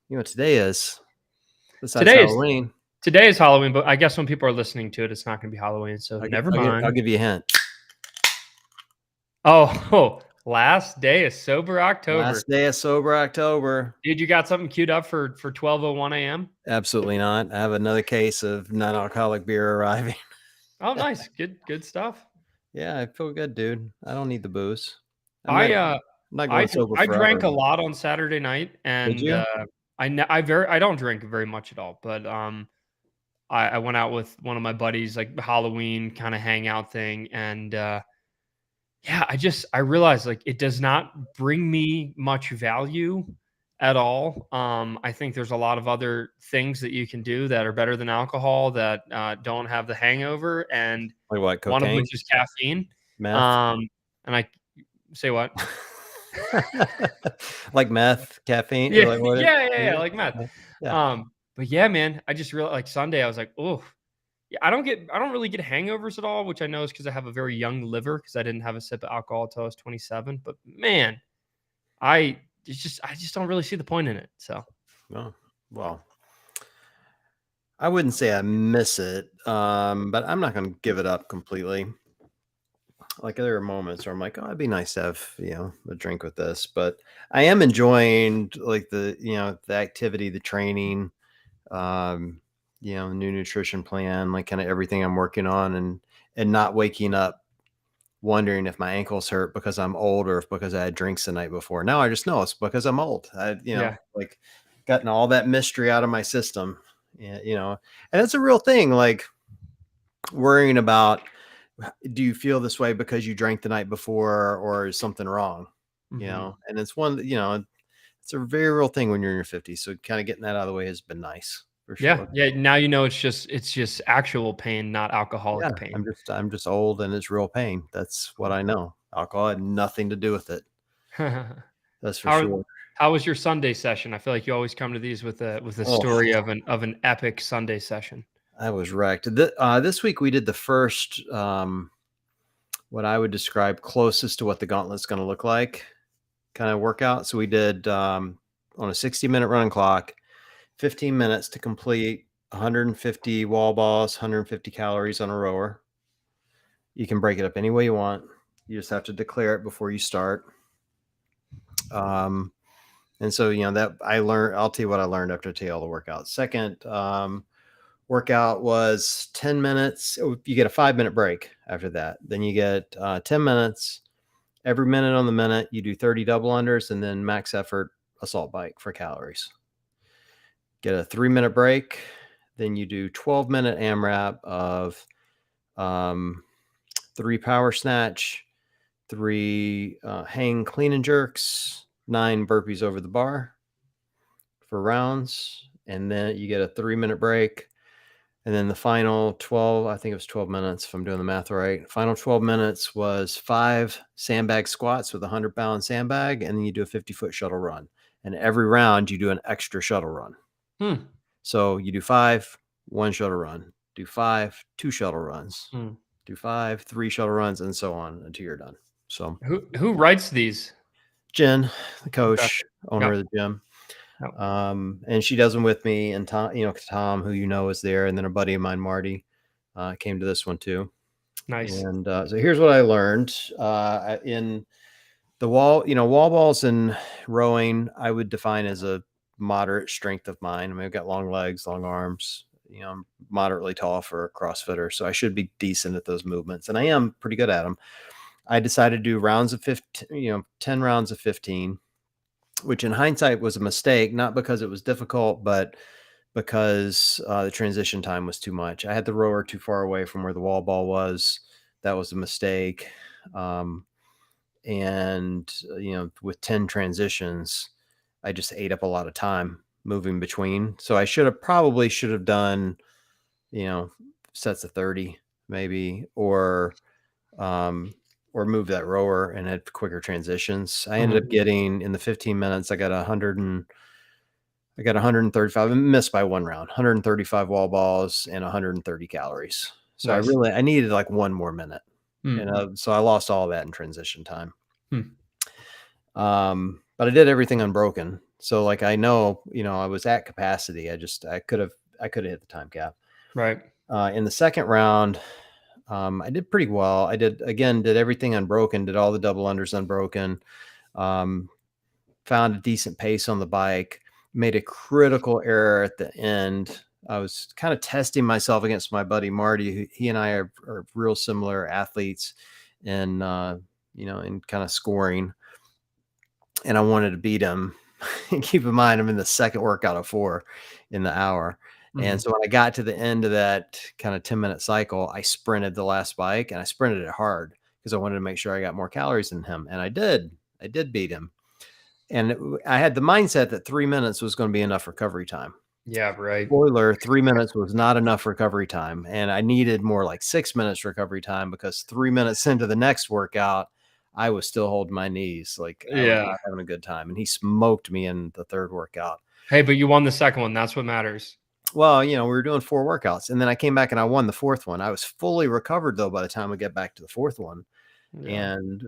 You know what today is? Besides Today is Halloween, today is Halloween, but I guess when people are listening to it, it's not gonna be Halloween, so never I'll mind. give you a hint. Oh, last day of sober October. Last day of sober October. Dude, you got something queued up for 12:01 AM? Absolutely not. I have another case of non-alcoholic beer arriving. Oh, nice. Good stuff. Yeah, I feel good, dude. I don't need the booze. I'm not I, I'm uh, not going sober I drank forever. a lot on Saturday night, Did and, you? I don't drink very much at all, but, I went out with one of my buddies, like, Halloween kinda hangout thing, and, yeah, I realized, like, it does not bring me much value at all. I think there's a lot of other things that you can do that are better than alcohol that, don't have the hangover, and Like what? one of Cocaine? which is caffeine. Meth? And I say what? Like meth, caffeine, or Yeah, like what? yeah, like meth. Yeah. But yeah, man, I just realized like Sunday, I was like, "Oh, yeah, I don't really get hangovers at all," which I know is because I have a very young liver because I didn't have a sip of alcohol until I was 27. But man, I just don't really see the point in it. So Oh, well, I wouldn't say I miss it, but I'm not going to give it up completely. Like there are moments where I'm like, oh, it'd be nice to have, a drink with this, but I am enjoying like the activity, the training, um, new nutrition plan, like kind of everything I'm working on and not waking up wondering if my ankles hurt because I'm old or if because I had drinks the night before. Now I just know it's because I'm old. yeah, Like gotten all that mystery out of my system. Yeah, and it's a real thing. Like worrying about, do you feel this way because you drank the night before or is something wrong? hmm And it's it's a very real thing when you're in your 50s. So kind of getting that out of the way has been nice for yeah, sure. yeah. Now you know it's just actual pain, not Yeah, alcoholic pain. I'm just old and it's real pain. That's what I know. Alcohol had nothing to do with it. That's for how sure. how was your Sunday session? I feel like you always come to these with a Oh, story of an epic Sunday session. I was wrecked. This week we did the first, what I would describe closest to what the gauntlet's going to look like kind of workout. So we did on a 60-minute running clock, 15 minutes to complete 150 wall balls, 150 calories on a rower. You can break it up any way you want. You just have to declare it before you start. Um, and so, that I'll tell you what I learned after I tell you all the workouts. Second, workout was 10 minutes. You get a 5-minute break after that. Then you get 10 minutes. Every minute on the minute, you do 30 double unders and then max effort assault bike for calories. Get a 3-minute break. Then you do 12-minute AMRAP of 3 power snatch, 3 hang clean and jerks, 9 burpees over the bar for rounds. And then you get a 3-minute break. And then the final 12, I think it was 12 minutes, if I'm doing the math right. Final 12 minutes was 5 sandbag squats with a 100-pound sandbag, and then you do a 50-foot shuttle run. And every round, you do an extra shuttle run. Hmm. So you do 5, 1 shuttle run, do 5, 2 shuttle runs, Hmm. do 5, 3 shuttle runs, and so on until you're done. So Who writes these? Jen, the Okay. coach, owner Yep. of the gym, Yep. and she does them with me, and Tom, who is there, and then a buddy of mine, Marty, came to this one too. Nice. And so here's what I learned in the wall balls and rowing. I would define as a moderate strength of mine. I mean, I've got long legs, long arms. I'm moderately tall for a CrossFitter, so I should be decent at those movements, and I am pretty good at them. I decided to do rounds of 15, 10 rounds of 15, which in hindsight was a mistake, not because it was difficult, but because the transition time was too much. I had the rower too far away from where the wall ball was. That was a mistake. And with 10 transitions, I just ate up a lot of time moving between. So I probably should have done, sets of 30 maybe, or move that rower and had quicker transitions. I ended up getting in the 15 minutes, I got 135. I missed by 1 round, 135 wall balls and 130 calories. So Nice. I needed like 1 more minute. And so I lost all that in transition time. Hmm. But I did everything unbroken. So like I know, I was at capacity. I could have hit the time cap. Right. In the second round, I did pretty well. I did everything unbroken, did all the double unders unbroken. Um, Found a decent pace on the bike, made a critical error at the end. I was kind of testing myself against my buddy Marty. He and I are real similar athletes in, in kind of scoring. And I wanted to beat him. And keep in mind, I'm in the second workout of 4 in the hour. Mhm. And so when I got to the end of that kind of 10-minute cycle, I sprinted the last bike and I sprinted it hard because I wanted to make sure I got more calories than him. And I did. I did beat him. And I had the mindset that 3 minutes was going to be enough recovery time. Yeah, right. Spoiler, 3 minutes was not enough recovery time. And I needed more like 6 minutes recovery time because 3 minutes into the next workout, I was still holding my knees. Like I was Yeah. not having a good time. And he smoked me in the third workout. Hey, but you won the second one. That's what matters. Well, we were doing 4 workouts and then I came back and I won the fourth one. I was fully recovered though by the time we get back to the fourth one. Yeah. And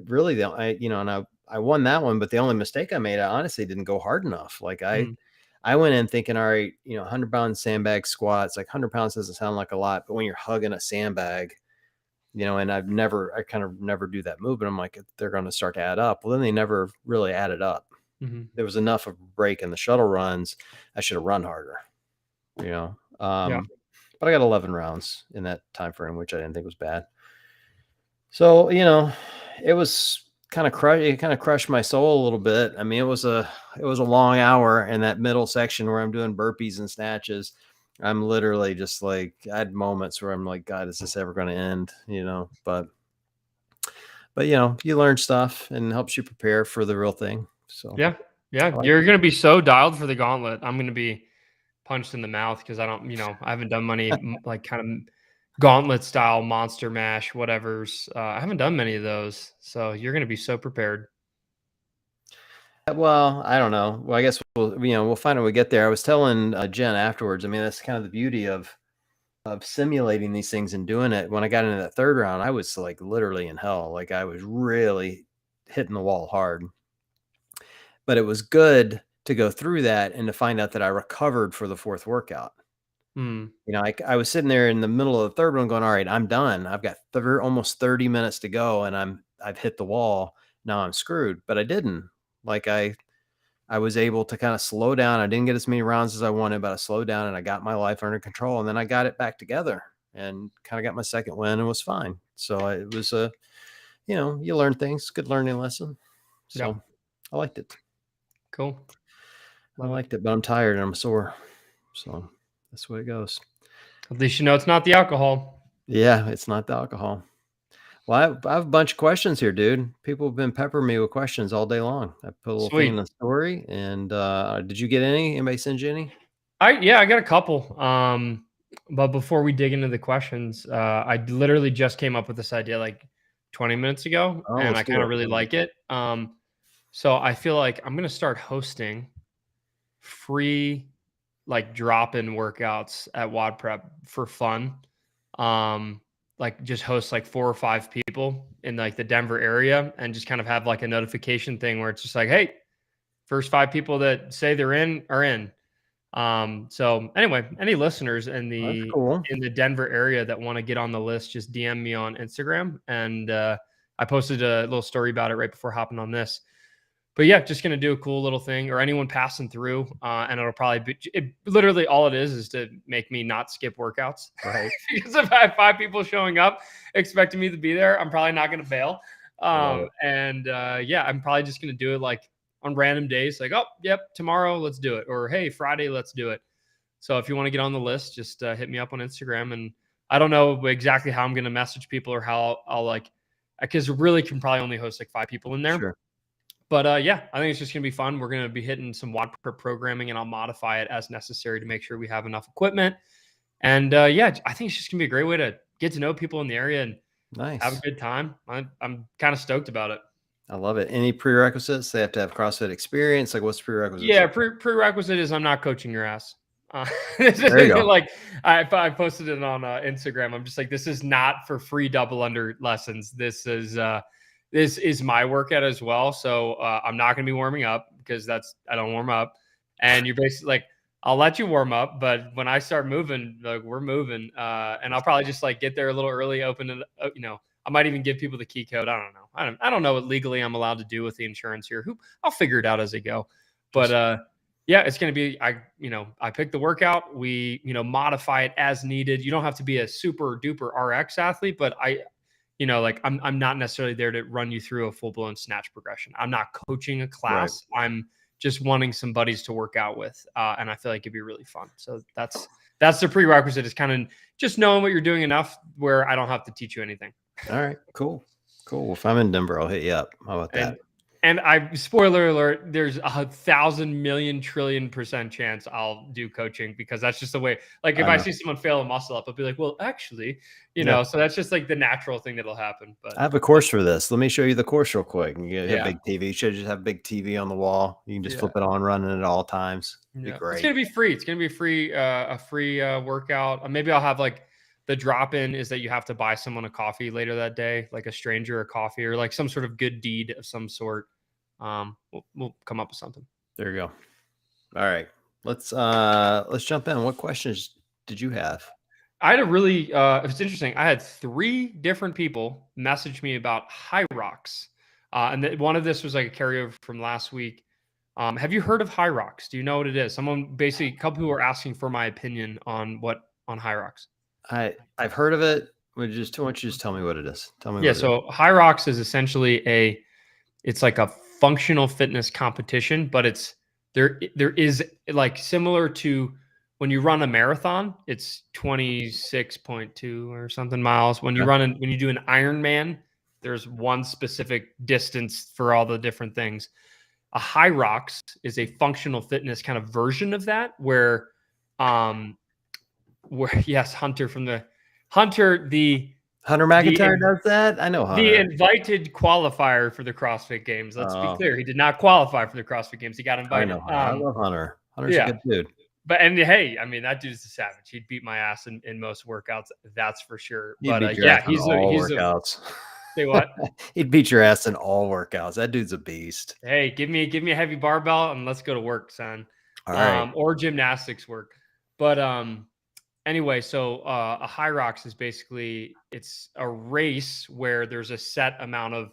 really, I won that one, but the only mistake I made, I honestly didn't go hard enough. Like Mm. I went in thinking, all right, 100-pound sandbag squats, like 100 pounds doesn't sound like a lot, but when you're hugging a sandbag, and I kind of never do that move, but I'm like, they're going to start to add up. Well, then they never really added up. Mhm. There was enough of a break in the shuttle runs. I should have run harder, you know. Yeah. But I got 11 rounds in that time frame, which I didn't think was bad. So, it was it kind of crushed my soul a little bit. I mean, it was a long hour in that middle section where I'm doing burpees and snatches. I'm literally just like I had moments where I'm like, God, is this ever going to end? But you learn stuff and helps you prepare for the real thing. So Yeah. Yeah. I like You're gonna be so dialed for the gauntlet. I'm gonna be punched in the mouth because I haven't done many like kind of gauntlet style monster mash, whatever's. I haven't done many of those. So you're gonna be so prepared. Well, I don't know. Well, I guess we'll find out when we get there. I was telling Jen afterwards. I mean, that's kind of the beauty of simulating these things and doing it. When I got into that third round, I was like literally in hell. Like I was really hitting the wall hard. But it was good to go through that and to find out that I recovered for the fourth workout. Mm. I was sitting there in the middle of the third one going, all right, I'm done. I've got almost 30 minutes to go and I've hit the wall. Now I'm screwed. But I didn't. Like I was able to kind of slow down. I didn't get as many rounds as I wanted, but I slowed down and I got my life under control. And then I got it back together and kind of got my second win and was fine. So it was you learn things, good learning lesson. Yeah. So I liked it. Cool. I Love it. liked it, but I'm tired and I'm sore. So that's the way it goes. At least you know it's not the alcohol. Yeah, it's not the alcohol. Well, I have a bunch of questions here, dude. People have been peppering me with questions all day long. I put a little thing in Sweet. the story. And did you get any? Anybody send you any? I got a couple. But before we dig into the questions, I literally just came up with this idea like 20 minutes ago, Oh, and let's I do kind of it. really like it. So I feel like I'm gonna start hosting free like drop-in workouts at Wad Prep for fun. Um, like just host like 4 or 5 people in like the Denver area and just kind of have like a notification thing where it's just like, hey, first 5 people that say they're in are in. So anyway, any listeners That's cool. in the Denver area that want to get on the list, just DM me on Instagram. And I posted a little story about it right before hopping on this. But yeah, just gonna do a cool little thing, or anyone passing through, and it'll probably be literally all it is to make me not skip workouts. Right. Because if I have 5 people showing up expecting me to be there, I'm probably not gonna fail. I love it. Yeah, I'm probably just gonna do it like on random days, like, oh, yep, tomorrow, let's do it, or hey, Friday, let's do it. So if you want to get on the list, just hit me up on Instagram, and I don't know exactly how I'm gonna message people or how I'll like, because really can probably only host like 5 people in there. Sure. But yeah, I think it's just going to be fun. We're going to be hitting some WOD Prep programming, and I'll modify it as necessary to make sure we have enough equipment. And yeah, I think it's just going to be a great way to get to know people in the area and have a Nice. good time. I'm kind of stoked about it. I love it. Any prerequisites? They have to have CrossFit experience. Like, what's the prerequisites? Yeah, prerequisite is I'm not coaching your ass. There you go. Like I posted it on Instagram. I'm just like, this is not for free double under lessons. This is my workout as well. So I'm not going to be warming up. because I don't warm up. And you're basically like, I'll let you warm up, but when I start moving, like we're moving, and I'll probably just like get there a little early, open it, I might even give people the key code. I don't know. I don't know what legally I'm allowed to do with the insurance here. I'll figure it out as I go. But yeah, it's going to be, I pick the workout. We, modify it as needed. You don't have to be a super duper RX athlete, but I'm not necessarily there to run you through a full blown snatch progression. I'm not coaching a class. Right. I'm just wanting some buddies to work out with. And I feel like it'd be really fun. So that's the prerequisite, is kind of just knowing what you're doing enough where I don't have to teach you anything. All right, cool. Well, if I'm in Denver, I'll hit you up. How about that? And spoiler alert, there's 1,000,000,000,000,000% chance I'll do coaching, because that's just the way, like if I see someone fail a muscle up, I'll be like, well, actually, so that's just like the natural thing that'll happen. But I have a course for this. Let me show you the course real quick. You have big TV. You should just have big TV on the wall. You can just flip it on, running at all times. It'd be great. It's going to be free. It's going to be free, a free workout. Maybe I'll have like the drop-in is that you have to buy someone a coffee later that day, like a stranger a coffee, or like some sort of good deed of some sort. We'll come up with something. There you go. All right, let's jump in. What questions did you have? I had a really, it was interesting. I had 3 different people message me about Hyrox. And one of this was like a carryover from last week. Have you heard of Hyrox? Do you know what it is? A couple who were asking for my opinion on Hyrox. I've heard of it. Why don't you just tell me what it is? Tell me. Yeah. So Hyrox is essentially it's like a functional fitness competition, but there is like similar to when you run a marathon, it's 26.2 or something miles. When you when you do an Ironman, there's one specific distance for all the different things. A Hyrox is a functional fitness kind of version of that, where yes, Hunter McIntyre does that. I know Hunter. The invited qualifier for the CrossFit Games. Let's be clear. He did not qualify for the CrossFit Games. He got invited. I know. I love Hunter. Hunter's a good dude. But hey, that dude's a savage. He'd beat my ass in most workouts. That's for sure. He's workouts. Say what? He'd beat your ass in all workouts. That dude's a beast. Hey, give me a heavy barbell and let's go to work, son. All right. Or gymnastics work. But anyway, so a Hyrox is basically, it's a race where there's a set amount of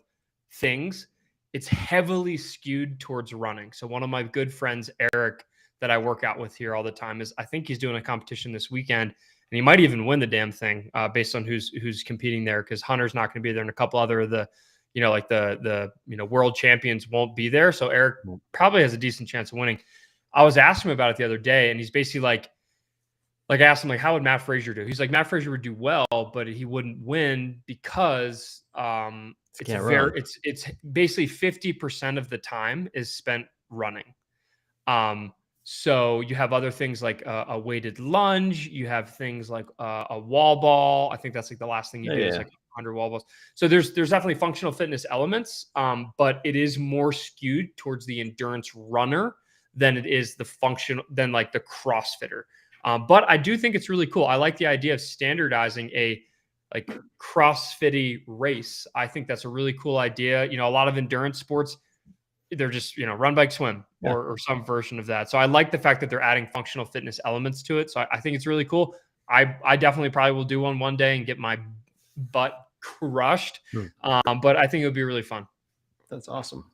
things. It's heavily skewed towards running. So one of my good friends, Eric, that I work out with here all the time, I think he's doing a competition this weekend, and he might even win the damn thing based on who's competing there, because Hunter's not going to be there, and a couple other of the, the world champions won't be there. So Eric probably has a decent chance of winning. I was asking him about it the other day, and he's basically like I asked him, like, how would Matt Frazier do? He's like, Matt Frazier would do well, but he wouldn't win because it's basically 50% of the time is spent running. So you have other things like a weighted lunge. You have things like a wall ball. I think that's like the last thing you do. It's like 100 wall balls. So there's definitely functional fitness elements, but it is more skewed towards the endurance runner than it is the CrossFitter. But I do think it's really cool. I like the idea of standardizing a like CrossFit race. I think that's a really cool idea. A lot of endurance sports, they're just, run, bike, swim or some version of that. So I like the fact that they're adding functional fitness elements to it. So I think it's really cool. I definitely probably will do one day and get my butt crushed. But I think it would be really fun. That's awesome.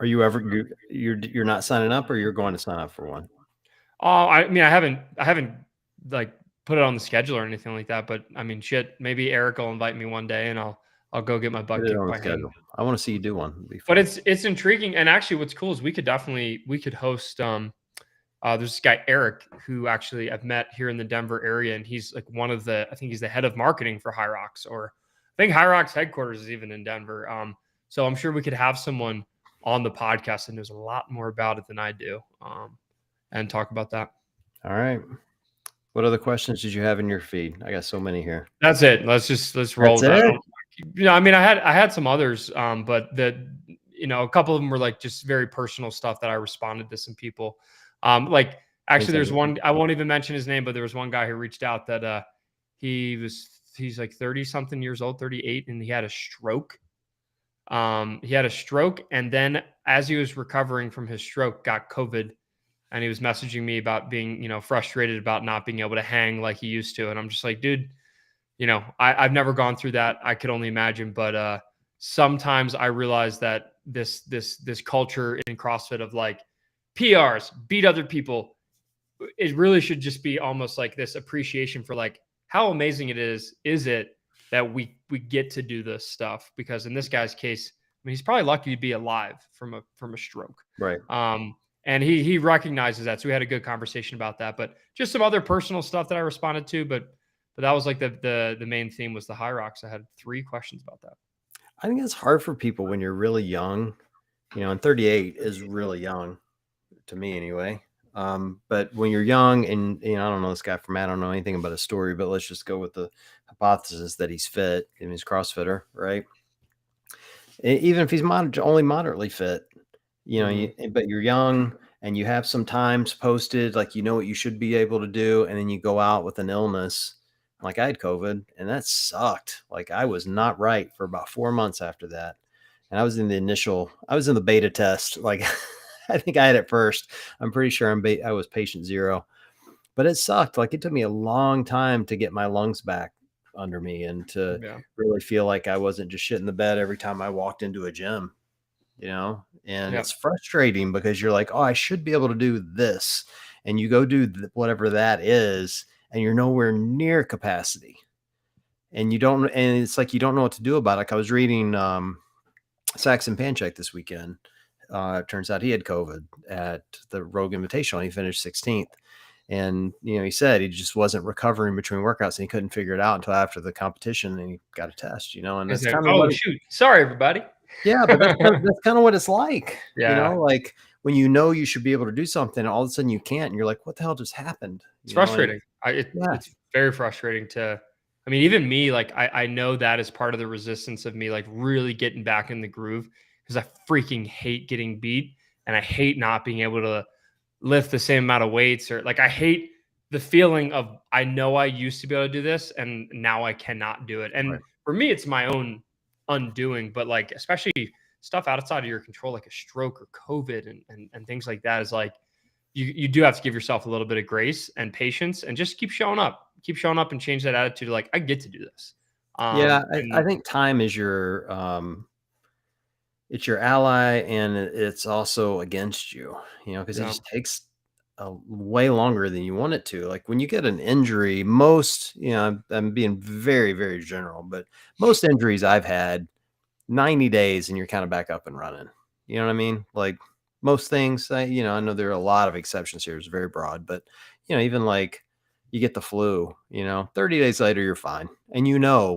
Are you ever, you're not signing up, or you're going to sign up for one? I haven't like put it on the schedule or anything like that, but maybe Eric will invite me one day and I'll go get my butt kicked by him. I want to see you do one. But it's intriguing. And actually what's cool is we could host, there's this guy, Eric, who actually I've met here in the Denver area. And he's like I think he's the head of marketing for Hyrox, or I think Hyrox headquarters is even in Denver. So I'm sure we could have someone on the podcast and knows a lot more about it than I do. And talk about that. All right. What other questions did you have in your feed? I got so many here. That's it. Let's roll. I had some others, but a couple of them were like just very personal stuff that I responded to some people. There's one, I won't even mention his name, but there was one guy who reached out that he's like 30 something years old, 38, and he had a stroke. He had a stroke, and then as he was recovering from his stroke, got COVID, and he was messaging me about being, frustrated about not being able to hang like he used to. And I'm just like, dude, I've never gone through that. I could only imagine. But sometimes I realize that this culture in CrossFit of like PRs, beat other people, it really should just be almost like this appreciation for like how amazing it is it that we get to do this stuff. Because in this guy's case, I mean, he's probably lucky to be alive from a stroke. Right. And he recognizes that. So we had a good conversation about that. But just some other personal stuff that I responded to. But that was like the main theme was the Hyrox. I had 3 questions about that. I think it's hard for people when you're really young, and 38 is really young to me anyway. But when you're young and, I don't know this guy from Matt, I don't know anything about his story, but let's just go with the hypothesis that he's fit and he's CrossFitter, right? Even if he's only moderately fit, but you're young and you have some times posted, like, what you should be able to do. And then you go out with an illness. Like I had COVID and that sucked. Like I was not right for about 4 months after that. And I was in the beta test. Like I think I had it first. I'm pretty sure I was patient 0, but it sucked. Like it took me a long time to get my lungs back under me and to really feel like I wasn't just shitting the bed every time I walked into a gym, and it's frustrating because you're like, oh, I should be able to do this. And you go do whatever that is, and you're nowhere near capacity. And it's like, you don't know what to do about it. Like I was reading Saxon Panchak this weekend. It turns out he had COVID at the Rogue Invitational. He finished 16th. And, he said he just wasn't recovering between workouts and he couldn't figure it out until after the competition and he got a test, and that's kind of shoot. Sorry, everybody. Yeah, but that's kind of what it's like. Yeah. Like when you should be able to do something and all of a sudden you can't, and you're like, what the hell just happened? It's frustrating. It's very frustrating I mean, even me, like I know that is part of the resistance of me, like really getting back in the groove, because I freaking hate getting beat and I hate not being able to lift the same amount of weights, or like I hate the feeling of I know I used to be able to do this and now I cannot do it. And for me, it's my own undoing, but like especially stuff outside of your control, like a stroke or COVID and things like that, is like you do have to give yourself a little bit of grace and patience and just keep showing up and change that attitude. Like I get to do this. I think time is it's your ally and it's also against you, because it just takes way longer than you want it to. Like when you get an injury, most, I'm being very, very general, but most injuries I've had 90 days and you're kind of back up and running. You know what I mean? Like most things, I know there are a lot of exceptions here. It's very broad, but even like you get the flu, 30 days later, you're fine. And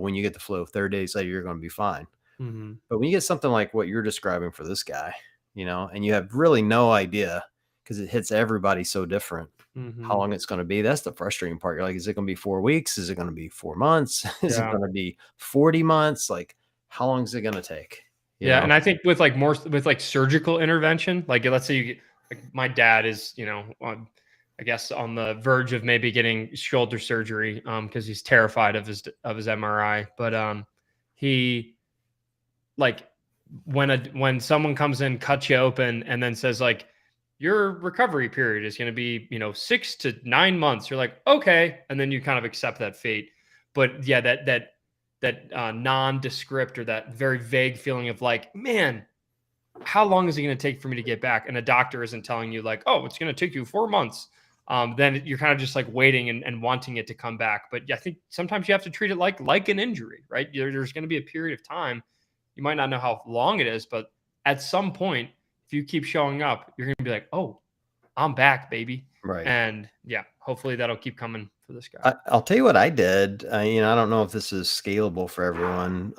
when you get the flu, 30 days later, you're going to be fine. Mm-hmm. But when you get something like what you're describing for this guy, and you have really no idea because it hits everybody so different, how long it's going to be. That's the frustrating part. You're like, is it going to be 4 weeks? Is it going to be 4 months? Is it going to be 40 months? Like, how long is it going to take? You know? And I think with like surgical intervention, like let's say you get, like my dad is, I guess on the verge of maybe getting shoulder surgery because he's terrified of his MRI. But he like when someone comes in, cuts you open, and then says like your recovery period is going to be 6 to 9 months. You're like, okay, and then you kind of accept that fate. But yeah, that nondescript or that very vague feeling of like, man, how long is it going to take for me to get back? And a doctor isn't telling you like, oh, it's going to take you 4 months. Then you're kind of just like waiting and wanting it to come back. But I think sometimes you have to treat it like an injury, right? There's going to be a period of time. You might not know how long it is, but at some point, if you keep showing up, you're going to be like, oh, I'm back, baby. Right. And yeah, hopefully that'll keep coming for this guy. I'll tell you what I did. I don't know if this is scalable for everyone.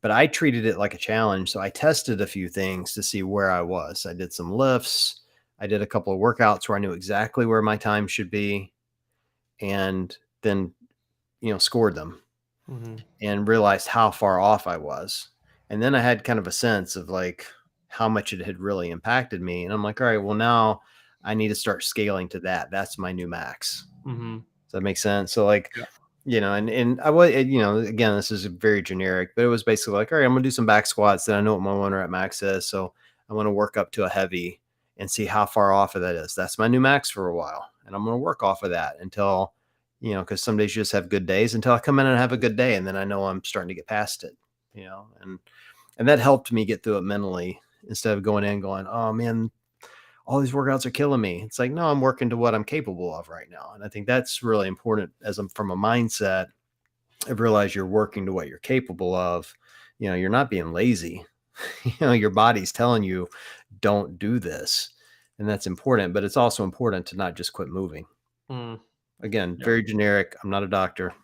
But I treated it like a challenge. So I tested a few things to see where I was. I did some lifts. I did a couple of workouts where I knew exactly where my time should be, and then, scored them and realized how far off I was. And then I had kind of a sense of like how much it had really impacted me. And I'm like, all right, well, now I need to start scaling to that. That's my new max. Does that make sense? So like, And I was, again, this is very generic, but it was basically like, all right, I'm gonna do some back squats. Then I know what my one rep max is, so I want to work up to a heavy and see how far off of that is. That's my new max for a while, and I'm gonna work off of that until, because some days you just have good days until I come in and have a good day, and then I know I'm starting to get past it, and that helped me get through it mentally instead of going in going, oh man, all these workouts are killing me. It's like, no, I'm working to what I'm capable of right now. And I think that's really important as I'm from a mindset. I realize you're working to what you're capable of. You're not being lazy. Your body's telling you, don't do this. And that's important, but it's also important to not just quit moving. Mm, Again, yeah. very generic. I'm not a doctor,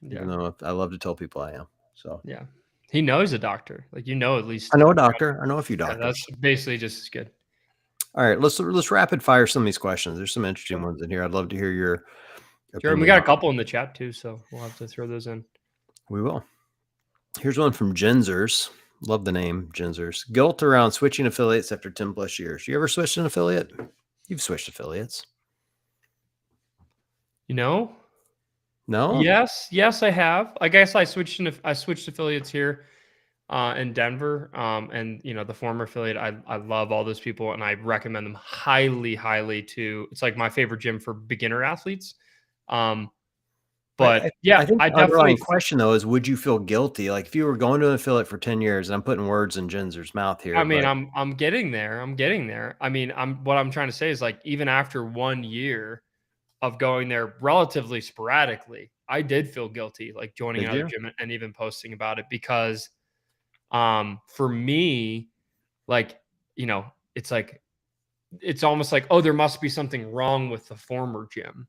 even Yeah. though I love to tell people I am. So Yeah. He knows a doctor. Like, at least I know a like, doctor. I know a few yeah, that's doctors. basically just as good. All right, let's rapid fire some of these questions. There's some interesting Sure. ones in here. I'd love to hear your Sure. And we opinion got a on. couple in the chat too, so we'll have to throw those in. We will. Here's one from Genzers. Love the name Genzers. Guilt around switching affiliates after 10 plus years. You ever switched an affiliate? You've switched affiliates. You know? No? Yes, I have. I guess I switched affiliates here in Denver. And the former affiliate, I love all those people and I recommend them highly, highly to it's like my favorite gym for beginner athletes. Um, I, but I, yeah, I think I the underlying definitely question, though, is would you feel guilty? Like if you were going to an affiliate for 10 years, and I'm putting words in Genzer's mouth here, I mean, but I'm getting there. I'm getting there. I mean, what I'm trying to say is like even after 1 year of going there relatively sporadically, I did feel guilty like joining did another you? gym and even posting about it because for me, like, it's like it's almost like, oh, there must be something wrong with the former gym,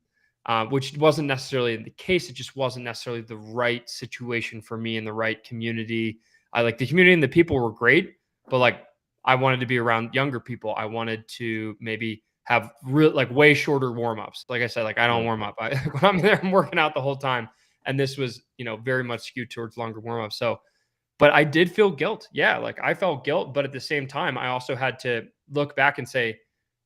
which wasn't necessarily the case. It just wasn't necessarily the right situation for me in the right community. I like the community and the people were great, but like I wanted to be around younger people. I wanted to maybe have real like way shorter warm ups. Like I said, like I don't Yeah. warm up. When I'm there, I'm working out the whole time, and this was very much skewed towards longer warm ups. So but I did feel guilt. Yeah, like I felt guilt, but at the same time, I also had to look back and say,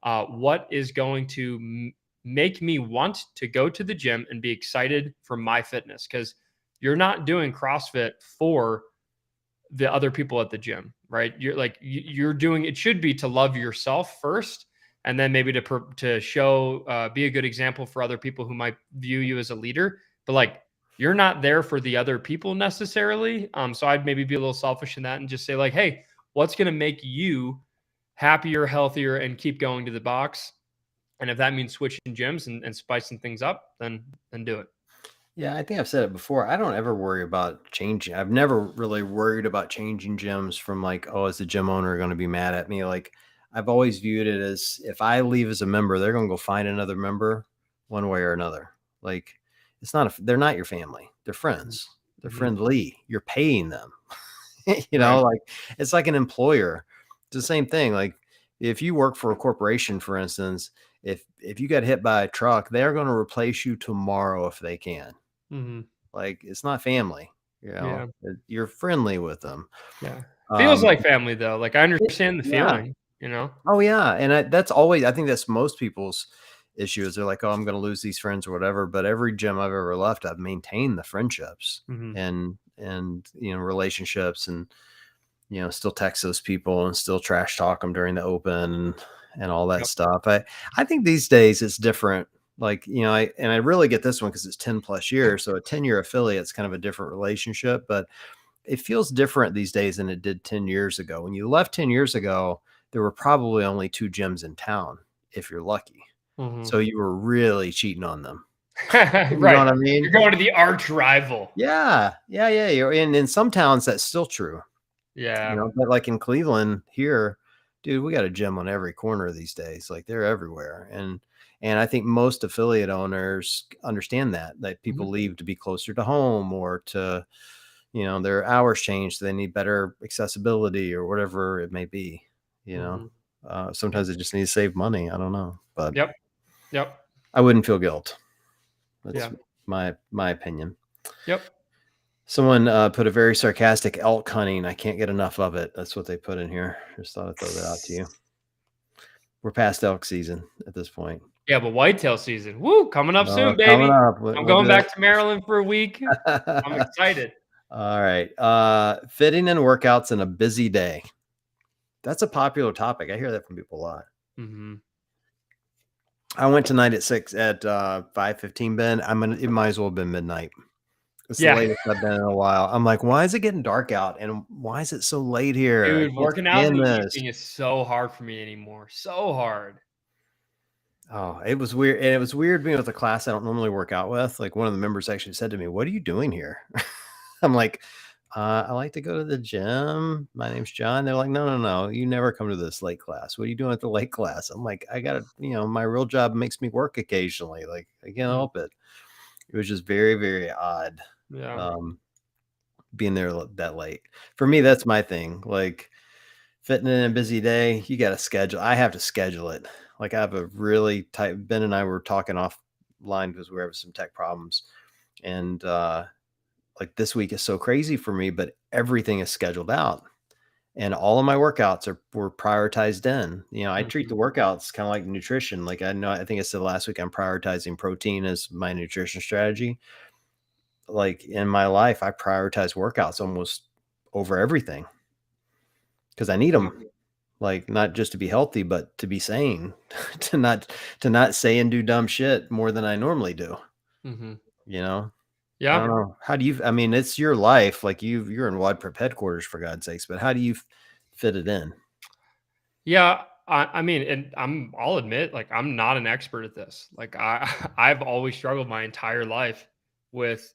what is going to make me want to go to the gym and be excited for my fitness? Because you're not doing CrossFit for the other people at the gym, right? You're doing it should be to love yourself first, and then maybe to show be a good example for other people who might view you as a leader. But like you're not there for the other people necessarily. So I'd maybe be a little selfish in that and just say like, hey, what's going to make you happier, healthier, and keep going to the box? And if that means switching gyms and spicing things up, then do it. Yeah, I think I've said it before. I don't ever worry about changing. I've never really worried about changing gyms from like, oh, is the gym owner going to be mad at me? Like, I've always viewed it as if I leave as a member, they're going to go find another member one way or another. Like, they're not your family. They're friends. They're Mm-hmm. friendly. You're paying them. Right. Like it's like an employer. It's the same thing. Like if you work for a corporation, for instance, if you got hit by a truck, they're going to replace you tomorrow if they can. Mm-hmm. Like it's not family, Yeah. you're friendly with them. Yeah. Feels Um, like family though. Like I understand the yeah. feeling. Oh yeah. And that's always, I think that's most people's issue is they're like, oh, I'm going to lose these friends or whatever. But every gym I've ever left, I've maintained the friendships Mhm. and, relationships and, still text those people and still trash talk them during the open and all that Yep. stuff. I think these days it's different. Like, I really get this one because it's 10 plus years. So a 10-year affiliate is kind of a different relationship, but it feels different these days than it did 10 years ago. When you left 10 years ago, there were probably only 2 gyms in town, if you're lucky. Mhm. So you were really cheating on them. You know Right. what I mean? You're going to the arch rival. Yeah. Yeah. Yeah. You're in some towns that's still true. Yeah. But like in Cleveland here, dude, we got a gym on every corner these days. Like they're everywhere. And I think most affiliate owners understand that Mhm. people leave to be closer to home or to, their hours change. So they need better accessibility or whatever it may be, you know. Mhm. Yep. Sometimes they just need to save money. I don't know, but Yep. Yep. I wouldn't feel guilt. That's Yeah. my opinion. Yep. Someone put a very sarcastic elk hunting. I can't get enough of it. That's what they put in here. Just thought I'd throw that out to you. We're past elk season at this point. Yeah, but whitetail season, woo, coming up soon, Coming baby. up. I'm We'll going do back to Maryland for a week. I'm it. excited. All right. Fitting in workouts in a busy day. That's a popular topic. I hear that from people a lot. Mhm. I went tonight at 5:15, Ben. It might as well have been midnight. It's the Yeah. latest I've been in a while. I'm like, why is it getting dark out? And why is it so late here? I Dude, can't working out in stand the this. evening is so hard for me anymore, so hard. Oh, it was weird. And it was weird being with a class I don't normally work out with. Like one of the members actually said to me, "What are you doing here?" I'm like, I like to go to the gym. My name's John. They're like, no, no, no. You never come to this late class. What are you doing at the late class? I'm like, I got to, my real job makes me work occasionally. Like, I can't Mm, help it. It was just very, very odd yeah. um, being there that late. For me, that's my thing. Like, fitting in a busy day, you got to schedule. I have to schedule it. Like, I have a really tight, Ben and I were talking offline because we were having some tech problems. And, like this week is so crazy for me, but everything is scheduled out and all of my workouts were prioritized in. I treat Mhm, the workouts kind of like nutrition. Like I think I said last week, I'm prioritizing protein as my nutrition strategy. Like in my life, I prioritize workouts almost over everything because I need yeah. them. Like not just to be healthy, but to be sane, to not say and do dumb shit more than I normally do. Mhm. You know, I Yeah. don't know. How do you I mean, it's your life, like, you're in Wide Prep headquarters for God's sakes, but how do you fit it in? Yeah, I mean, and I'll admit, like, I'm not an expert at this. Like, I've always struggled my entire life with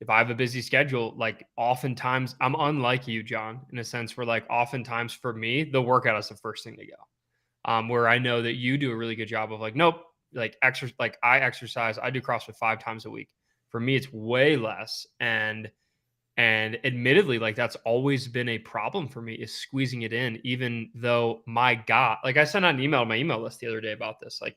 if I have a busy schedule, like, oftentimes I'm unlike you, John, in a sense where, like, oftentimes for me, the workout is the first thing to go. Where I know that you do a really good job of like, nope, like I exercise, I do CrossFit 5 times a week. For me, it's way less. And admittedly, like that's always been a problem for me is squeezing it in, even though my God, like I sent out an email to my email list the other day about this. Like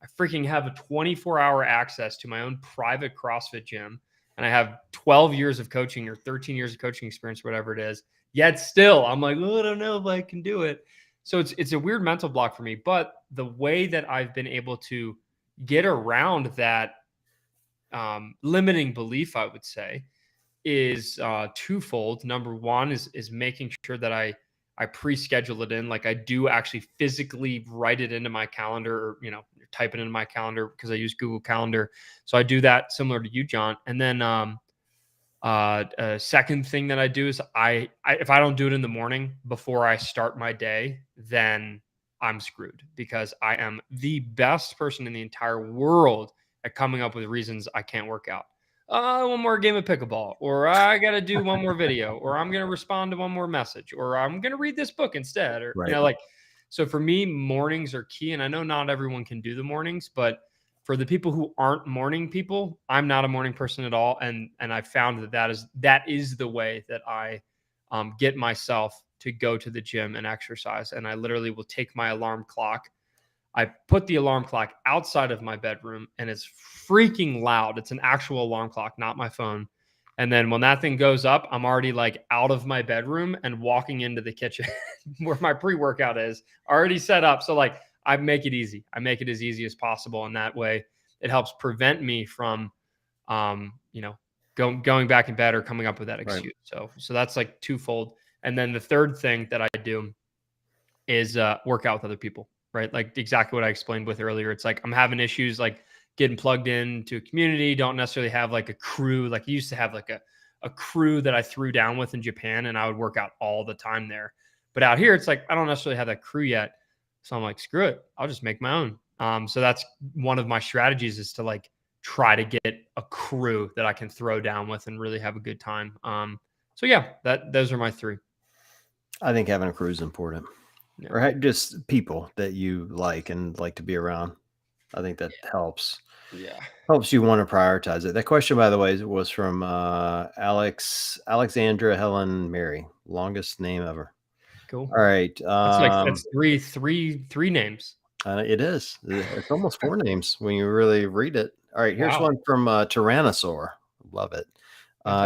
I freaking have a 24-hour access to my own private CrossFit gym. And I have 12 years of coaching or 13 years of coaching experience, whatever it is. Yet still, I'm like, oh, I don't know if I can do it. So it's a weird mental block for me. But the way that I've been able to get around that limiting belief, I would say, is twofold. Number one is making sure that I pre-schedule it in, like I do actually physically write it into my calendar, or type it into my calendar because I use Google Calendar. So I do that similar to you, John. And then second thing that I do is I if I don't do it in the morning before I start my day, then I'm screwed because I am the best person in the entire world at coming up with reasons I can't work out. One more game of pickleball, or I got to do one more video, or I'm going to respond to one more message, or I'm going to read this book instead, or Right. like. So for me, mornings are key, and I know not everyone can do the mornings, but for the people who aren't morning people, I'm not a morning person at all, and I found that is the way that I get myself to go to the gym and exercise. And I literally will take my alarm clock. I put the alarm clock outside of my bedroom, and it's freaking loud. It's an actual alarm clock, not my phone. And then when that thing goes up, I'm already like out of my bedroom and walking into the kitchen where my pre-workout is already set up. So like I make it easy. I make it as easy as possible. And that way it helps prevent me from, um, you know, going back in bed or coming up with that Right. excuse. So that's like twofold. And then the third thing that I do is work out with other people, right? Like exactly what I explained with earlier. It's like I'm having issues like getting plugged into a community, don't necessarily have like a crew. Like I used to have like a crew that I threw down with in Japan and I would work out all the time there. But out here, it's like I don't necessarily have that crew yet. So I'm like, screw it. I'll just make my own. So that's one of my strategies is to like try to get a crew that I can throw down with and really have a good time. So yeah, those are my three. I think having a crew is important, Yeah. or just people that you like and like to be around. I think that Yeah. helps you want to prioritize it. That question, by the way, was from Alexandra Helen Mary, longest name ever. Cool. All right. That's three names. It is. It's almost four names when you really read it. All right, here's Wow, one from Tyrannosaur. Love it.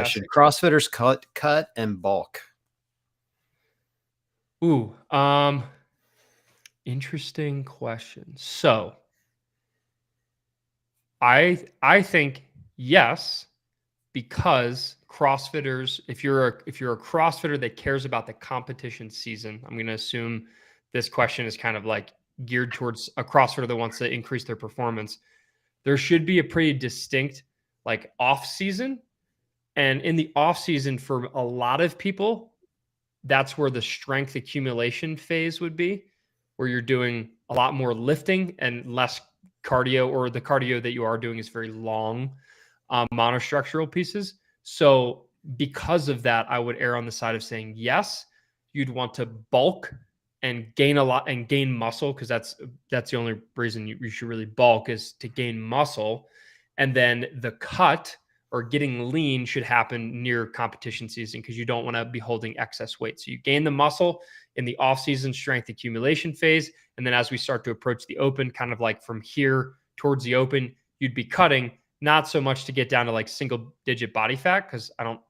Should fantastic. CrossFitters cut and bulk? Ooh, interesting question. So I think yes, because CrossFitters, if you're a CrossFitter that cares about the competition season, I'm going to assume this question is kind of like geared towards a CrossFitter that wants to increase their performance. There should be a pretty distinct like off season, and in the off season for a lot of people, that's where the strength accumulation phase would be, where you're doing a lot more lifting and less cardio, or the cardio that you are doing is very long monostructural pieces. So, because of that, I would err on the side of saying yes, you'd want to bulk and gain a lot and gain muscle, because that's the only reason you should really bulk, is to gain muscle. And then the cut or getting lean should happen near competition season, because you don't want to be holding excess weight. So you gain the muscle in the off-season strength accumulation phase. And then as we start to approach the open, kind of like from here towards the open, you'd be cutting, not so much to get down to like single digit body fat, because I don't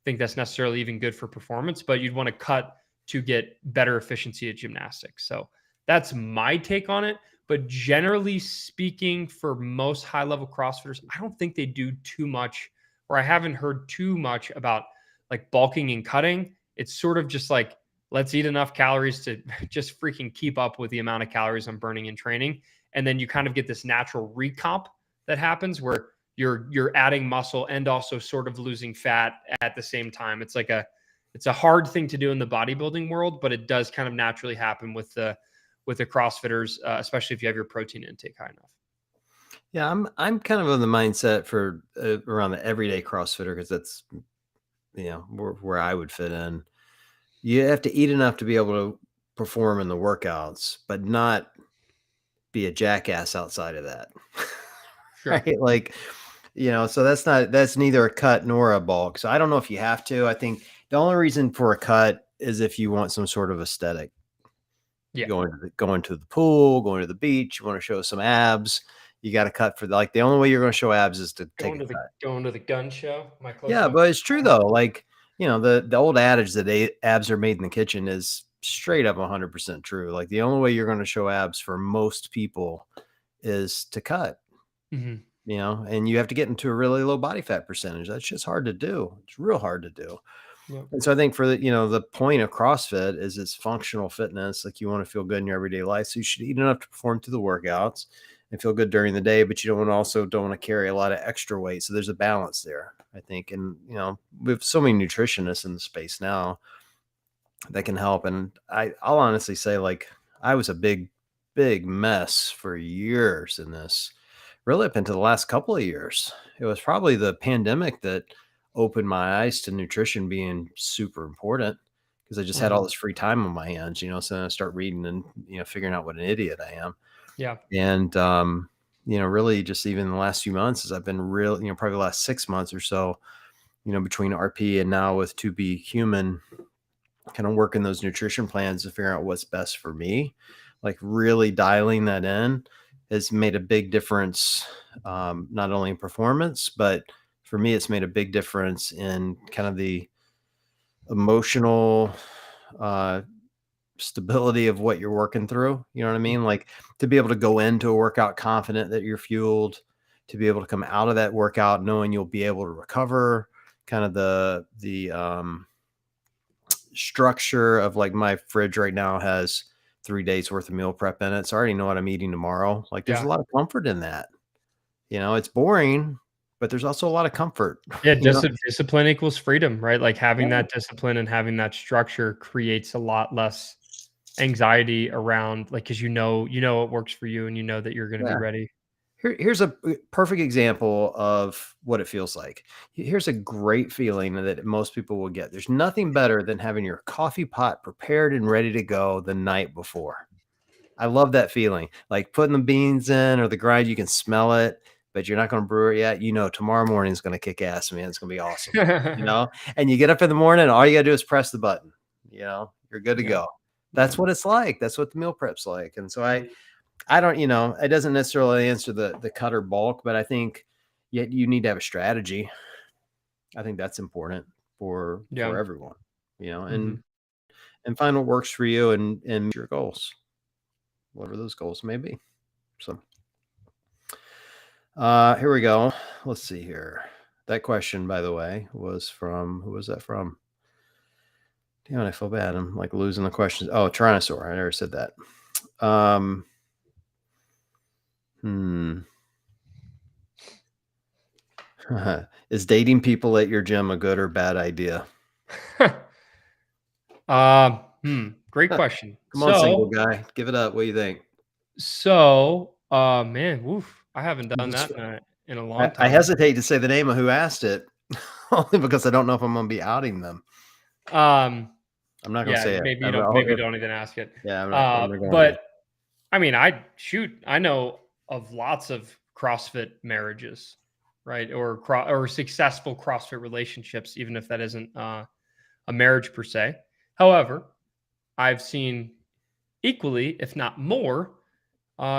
think that's necessarily even good for performance, but you'd want to cut to get better efficiency at gymnastics. So that's my take on it. But generally speaking, for most high level CrossFitters, I don't think they do too much, or I haven't heard too much about like bulking and cutting. It's sort of just like, let's eat enough calories to just freaking keep up with the amount of calories I'm burning in training. And then you kind of get this natural recomp that happens where you're adding muscle and also sort of losing fat at the same time. It's a hard thing to do in the bodybuilding world, but it does kind of naturally happen with the CrossFitters, especially if you have your protein intake high enough. Yeah, I'm kind of on the mindset for around the everyday CrossFitter, because that's where I would fit in. You have to eat enough to be able to perform in the workouts, but not be a jackass outside of that. Sure. Right? Like, so that's neither a cut nor a bulk. So I don't know if you have to. I think the only reason for a cut is if you want some sort of aesthetic. Yeah. Going to the pool, going to the beach, you want to show some abs, you got to cut for like the only way you're going to show abs is to take a cut. Going to the gun show. My close Yeah, up. but it's true though. Like, the old adage that abs are made in the kitchen is straight up 100% true. Like the only way you're going to show abs for most people is to cut, Mm-hmm. and you have to get into a really low body fat percentage. That's just hard to do. It's real hard to do. Yep. And so I think for the point of CrossFit is it's functional fitness. Like you want to feel good in your everyday life. So you should eat enough to perform through the workouts and feel good during the day, but you don't want to carry a lot of extra weight. So there's a balance there, I think. And, we have so many nutritionists in the space now that can help. And I'll honestly say, like, I was a big, big mess for years in this, really up into the last couple of years. It was probably the pandemic that opened my eyes to nutrition being super important, because I just had all Mm-hmm. this free time on my hands, so then I start reading and, figuring out what an idiot I am. Yeah. And, really just even the last few months as I've been real, probably the last 6 months or so, between RP and now with To Be Human, kind of working those nutrition plans to figure out what's best for me, like really dialing that in has made a big difference, not only in performance, but for me, it's made a big difference in kind of the emotional uh, stability of what you're working through. You know what I mean? Like to be able to go into a workout confident that you're fueled, to be able to come out of that workout knowing you'll be able to recover, kind of the structure of like my fridge right now has 3 days worth of meal prep in it. So I already know what I'm eating tomorrow. Like there's a Yeah. lot of comfort in that. It's boring, but there's also a lot of comfort. Yeah. you know? Discipline equals freedom, right? Like having Yeah. that discipline and having that structure creates a lot less anxiety around, like, because you know what works for you, and you know that you're going to be Yeah. ready. Here's a perfect example of what it feels like. Here's a great feeling that most people will get. There's nothing better than having your coffee pot prepared and ready to go the night before. I love that feeling. Like putting the beans in or the grind, you can smell it, but you're not going to brew it yet. Tomorrow morning is going to kick ass, man. It's going to be awesome. And you get up in the morning, all you got to do is press the button. You're good to Yeah. go. Yeah. That's what it's like. That's what the meal prep's like. And so Mhm. I don't, it doesn't necessarily answer the cut or bulk, but I think yet you need to have a strategy. I think that's important for Yeah. everyone, Hmm. and find what works for you and meet your goals, whatever those goals may be. So, Here we go. Let's see here. That question, by the way, was from who was that from? Damn it, I feel bad. I'm like losing the questions. Oh, Tyrannosaur. I never said that. Um, hmm. Is dating people at your gym a good or bad idea? Great question. Come on, single guy, give it up. What do you think? Man, woof, I haven't done that in a long I time. hesitate to say the name of who asked it, only because I don't know if I'm going to be outing them. Um, I'm not going to yeah, say it. maybe you don't. Maybe don't even ask it. Yeah, I'm not going to. But I mean, I know of lots of CrossFit marriages, right? Or successful CrossFit relationships, even if that isn't a marriage per se. However, I've seen equally, if not more,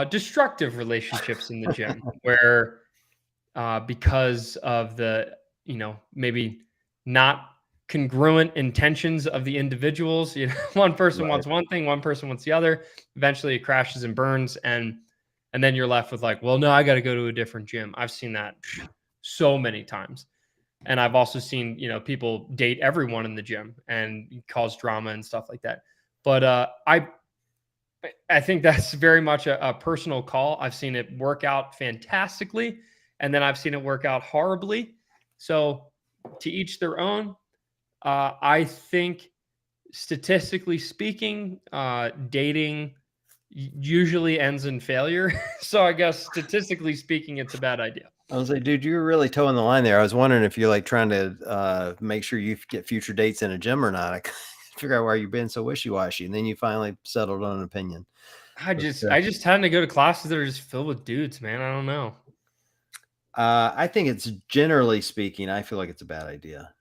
destructive relationships in the gym where because of the maybe not congruent intentions of the individuals, one person Right. wants one thing, one person wants the other. Eventually it crashes and burns, and then you're left with like, well, no, I got to go to a different gym. I've seen that so many times. And I've also seen people date everyone in the gym and cause drama and stuff like that. But I think that's very much a personal call. I've seen it work out fantastically, and then I've seen it work out horribly. So, to each their own. I think, statistically speaking, dating usually ends in failure. So, I guess statistically speaking, it's a bad idea. I was like, dude, you were really towing the line there. I was wondering if you're like trying to make sure you get future dates in a gym or not. I couldn't figure out why you're being so wishy-washy, and then you finally settled on an opinion. But, I just tend to go to classes that are just filled with dudes, man. I don't know. I think it's generally speaking, I feel like it's a bad idea.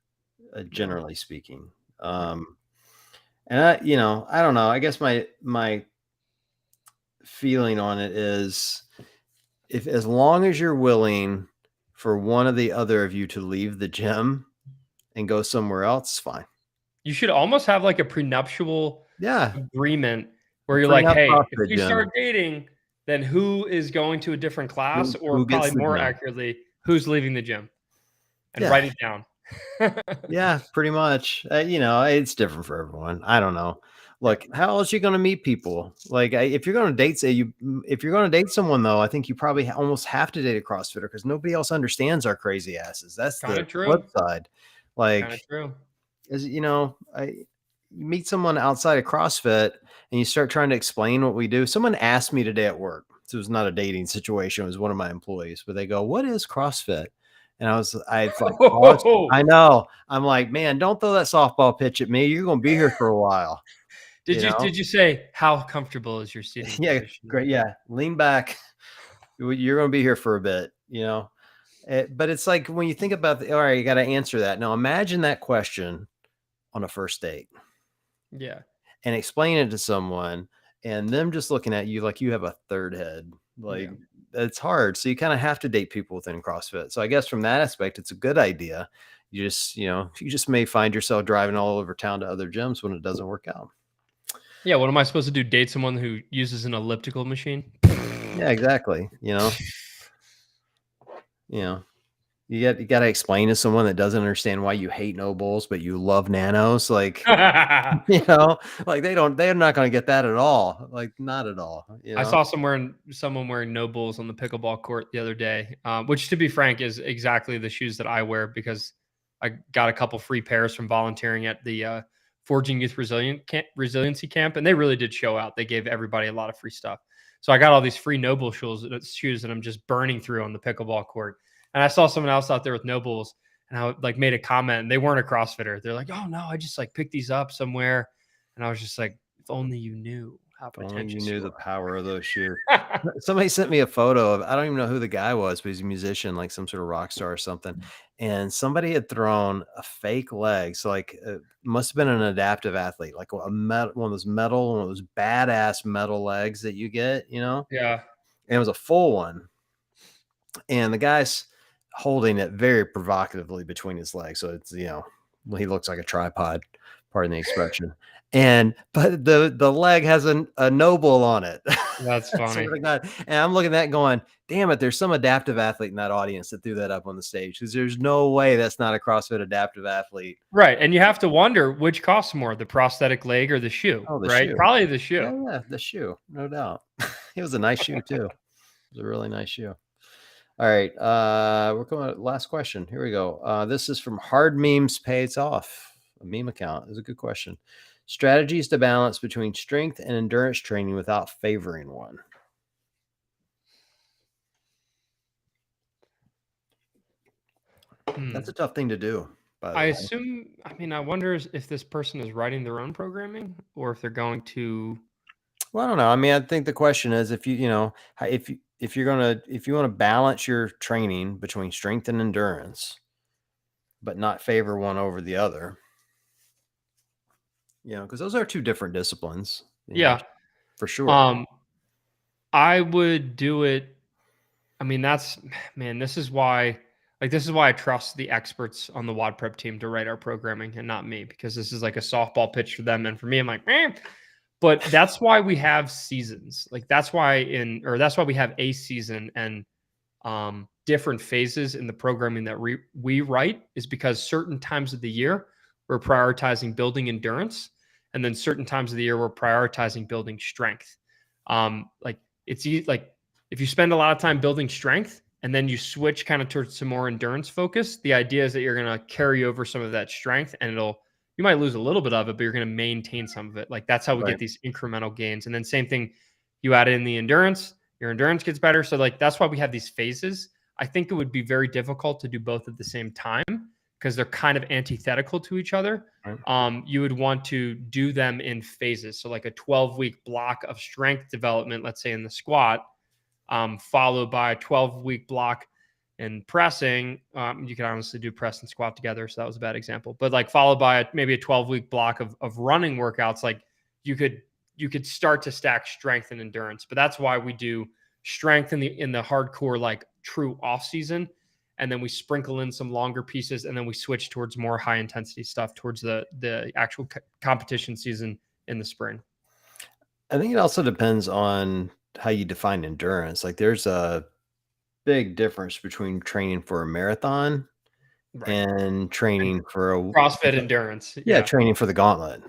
Yeah. Generally speaking, Yeah. and I don't know. I guess my feeling on it is, if as long as you're willing for one or the other of you to leave the gym and go somewhere else, it's fine. You should almost have like a prenuptial Yeah, agreement a where you're like, prenup "Hey, if CrossFit we gym. start dating, then who is going to a different class, or Who probably gets the more gym? accurately, who's leaving the gym?" And Yeah, write it down. yeah, pretty much. It's different for everyone. I don't know. Yeah, Look, how else you going to meet people? Like, if you're going to date, if you're going to date someone, though, I think you probably almost have to date a CrossFitter because nobody else understands our crazy asses. That's kinda the flip true, side. kinda Like, true. as you meet someone outside of CrossFit and you start trying to explain what we do. Someone asked me today at work. So it was not a dating situation. It was one of my employees, but they go, "What is CrossFit?" And I like paused. I know. I'm like, man, don't throw that softball pitch at me. You're going to be here for a while, you know? Did you say, "How comfortable is your seating Yeah, position?" great. Yeah. Lean back. You're going to be here for a bit. But it's like when you think about all right, you got to answer that. Now imagine that question on a first date. Yeah, And explain it to someone and them just looking at you like you have a third head. Like, yeah. it's hard. So you kind of have to date people within CrossFit. So I guess from that aspect, it's a good idea. You just may find yourself driving all over town to other gyms when it doesn't work out. Yeah, what am I supposed to do, date someone who uses an elliptical machine? Yeah, exactly. You know, you got to explain to someone that doesn't understand why you hate no bulls, but you love nanos. Like, like they're not going to get that at all. Like, not at all, I saw someone wearing no bulls on the pickleball court the other day, which, to be frank, is exactly the shoes that I wear because I got a couple free pairs from volunteering at the Forging Youth Resiliency Camp, and they really did show out. They gave everybody a lot of free stuff. So I got all these free no bull shoes that I'm just burning through on the pickleball court. And I saw someone else out there with no bulls, and I like made a comment, and they weren't a CrossFitter. They're like, "Oh no, I just like picked these up somewhere," and I was just like, "If only you knew how if only you pretentious knew you the are." power of those shoes. Somebody sent me a photo of, I don't even know who the guy was, but he's a musician, like some sort of rock star or something. And somebody had thrown a fake leg. So like, must have been an adaptive athlete, like one of those one of those badass metal legs that you get. Yeah. And it was a full one. And the guy's holding it very provocatively between his legs. So it's, he looks like a tripod, pardon the expression. but the leg has a noble on it. That's I funny. swear to God. And I'm looking at that going, damn it, there's some adaptive athlete in that audience that threw that up on the stage, because there's no way that's not a CrossFit adaptive athlete. Right, and you have to wonder which costs more, the prosthetic leg or the shoe, Oh, the right? shoe. Probably the shoe. Yeah, yeah, the shoe, no doubt. It was a nice shoe too. It was a really nice shoe. All right, we're going to last question. Here we go. This is from Hard Memes Pays Off, a meme account. Is a good question. Strategies to balance between strength and endurance training without favoring one. That's a tough thing to do, by the I way. assume I mean, I wonder if this person is writing their own programming or if they're going to Well, I don't know. I mean, I think the question is, if if you want to balance your training between strength and endurance, but not favor one over the other, because those are two different disciplines, Yeah. for sure. Um, I would do it. I mean, that's man, this is why I trust the experts on the WOD Prep team to write our programming and not me, because this is like a softball pitch for them. And for me, I'm like, eh. But that's why we have seasons. Like that's why we have a season and different phases in the programming that we write, is because certain times of the year we're prioritizing building endurance, and then certain times of the year we're prioritizing building strength. Like like if you spend a lot of time building strength and then you switch kind of towards some more endurance focus, the idea is that you're going to carry over some of that strength, and you might lose a little bit of it, but you're going to maintain some of it. Like that's how we Right. get these incremental gains. And then same thing, you add in the endurance, your endurance gets better. So like that's why we have these phases. I think it would be very difficult to do both at the same time because they're kind of antithetical to each other. Right. You would want to do them in phases. So like a 12-week block of strength development, let's say in the squat, followed by a 12-week block in pressing. You can honestly do press and squat together, so that was a bad example. But like followed by maybe a 12-week block of running workouts. Like you could start to stack strength and endurance. But that's why we do strength in the hardcore, like true off season, and then we sprinkle in some longer pieces, and then we switch towards more high intensity stuff towards the actual competition season in the spring. I think it also depends on how you define endurance. Like there's a big difference between training for a marathon Right. and training for CrossFit endurance. yeah, Yeah. training for the gauntlet.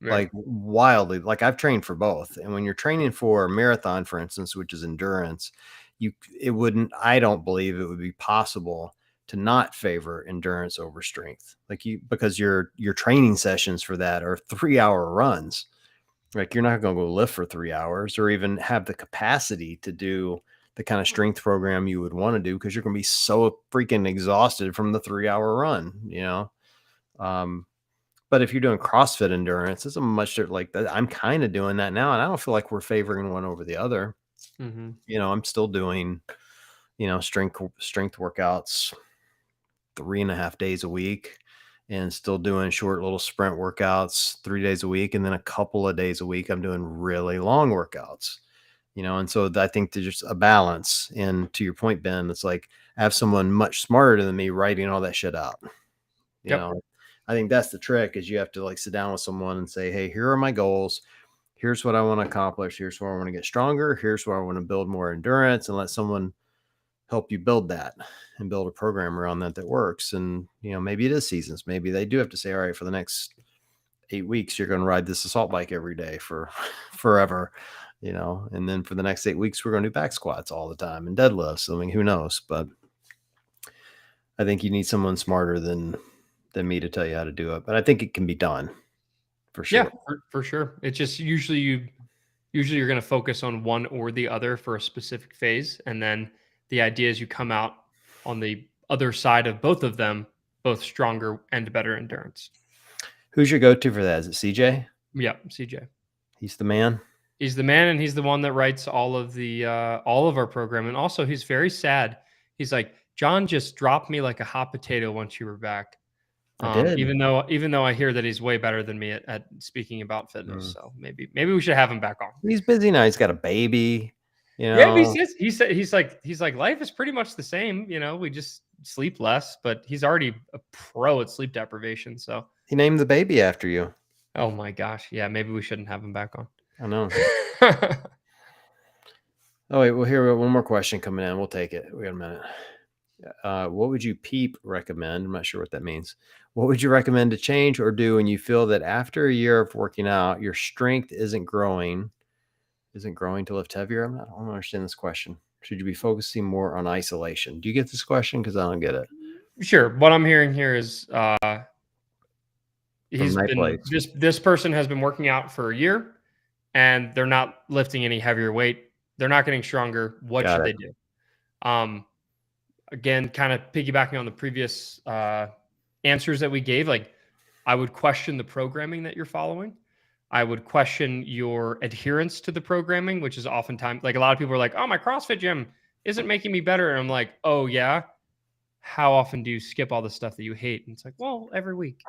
Yeah. Like wildly, like I've trained for both. And when you're training for a marathon, for instance, which is endurance, I don't believe it would be possible to not favor endurance over strength. Because your training sessions for that are 3-hour runs. Like you're not going to go lift for 3 hours or even have the capacity to do the kind of strength program you would want to do, because you're going to be so freaking exhausted from the 3-hour run. But if you're doing CrossFit endurance, it's a much like that. I'm kind of doing that now, and I don't feel like we're favoring one over the other. Mm-hmm. I'm still doing, strength workouts 3.5 days a week, and still doing short little sprint workouts 3 days a week, and then a couple of days a week I'm doing really long workouts. And so I think there's just a balance. And to your point, Ben, it's like I have someone much smarter than me writing all that shit out. Yep. I think that's the trick, is you have to like sit down with someone and say, hey, here are my goals. Here's what I want to accomplish. Here's where I want to get stronger. Here's where I want to build more endurance, and let someone help you build that and build a program around that works. And, maybe it is seasons. Maybe they do have to say, all right, for the next 8 weeks, you're going to ride this assault bike every day for forever, and then for the next 8 weeks, we're going to do back squats all the time and deadlifts. I mean, who knows? But I think you need someone smarter than me to tell you how to do it. But I think it can be done for sure. Yeah, for sure. It's just usually you're going to focus on one or the other for a specific phase, and then the idea is you come out on the other side of both of them, both stronger and better endurance. Who's your go-to for that? Is it CJ? Yeah, CJ. He's the man. He's the man, and he's the one that writes all of our program. And also, he's very sad. He's like, John just dropped me like a hot potato once you were back. I did. Even though I hear that he's way better than me at speaking about fitness. Mm. So maybe we should have him back on. He's busy now. He's got a baby. Yeah, he said he's like life is pretty much the same. We just sleep less, but he's already a pro at sleep deprivation. So He named the baby after you. Oh my gosh. Yeah, maybe we shouldn't have him back on. I know. Oh wait, well here we have one more question coming in. We'll take it. We got a minute. What would you recommend? I'm not sure what that means. What would you recommend to change or do when you feel that after a year of working out, your strength isn't growing to lift heavier? I don't understand this question. Should you be focusing more on isolation? Do you get this question? Because I don't get it. Sure. What I'm hearing here is From he's night been plates. this person has been working out for a year and they're not lifting any heavier weight. They're not getting stronger. What Got should it. they do? Um, Again, kind of piggybacking on the previous answers that we gave, like I would question the programming that you're following. I would question your adherence to the programming, which is oftentimes like a lot of people are like, oh, my CrossFit gym isn't making me better. And I'm like, oh, yeah. How often do you skip all the stuff that you hate? And it's like, well, every week.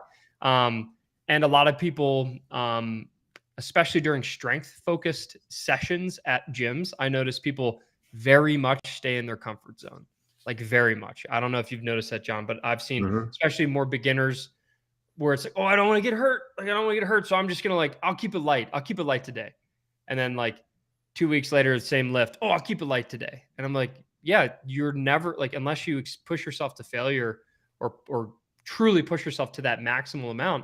And a lot of people, especially during strength focused sessions at gyms, I notice people very much stay in their comfort zone, like very much. I don't know if you've noticed that, John, but I've seen Mm-hmm. especially more beginners where it's like, oh, I don't want to get hurt. Like, I don't want to get hurt. So I'm just going to like, I'll keep it light. I'll keep it light today. And then like 2 weeks later, the same lift. Oh, I'll keep it light today. And I'm like, yeah, you're never like, unless you push yourself to failure or truly push yourself to that maximal amount,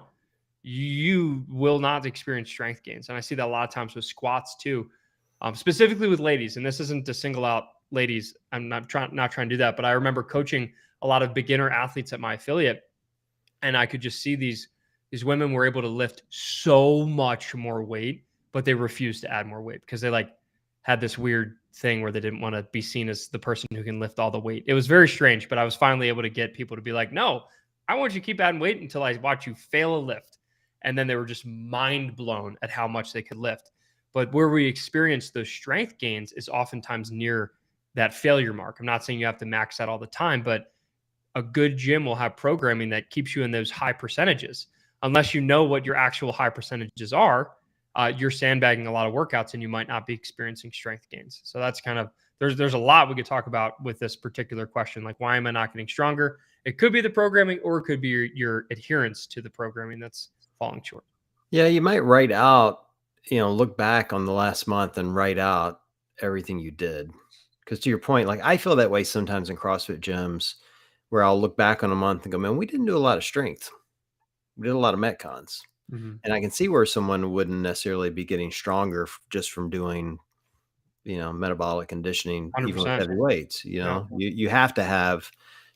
you will not experience strength gains. And I see that a lot of times with squats too, specifically with ladies. And this isn't to single out ladies. I'm not trying to do that, but I remember coaching a lot of beginner athletes at my affiliate, and I could just see these women were able to lift so much more weight, but they refused to add more weight because they like had this weird thing where they didn't want to be seen as the person who can lift all the weight. It was very strange, but I was finally able to get people to be like, no, I want you to keep adding weight until I watch you fail a lift. And then they were just mind blown at how much they could lift. But where we experience those strength gains is oftentimes near that failure mark. I'm not saying you have to max out all the time, but a good gym will have programming that keeps you in those high percentages. Unless you know what your actual high percentages are, you're sandbagging a lot of workouts and you might not be experiencing strength gains. So that's kind of there's a lot we could talk about with this particular question. Like, why am I not getting stronger? It could be the programming, or it could be your adherence to the programming that's falling short. Yeah, you might write out, look back on the last month and write out everything you did. Because to your point, like I feel that way sometimes in CrossFit gyms where I'll look back on a month and go, man, we didn't do a lot of strength. We did a lot of Metcons. Mm-hmm. And I can see where someone wouldn't necessarily be getting stronger just from doing, metabolic conditioning, even with 100%. heavy weights. Yeah. You have to have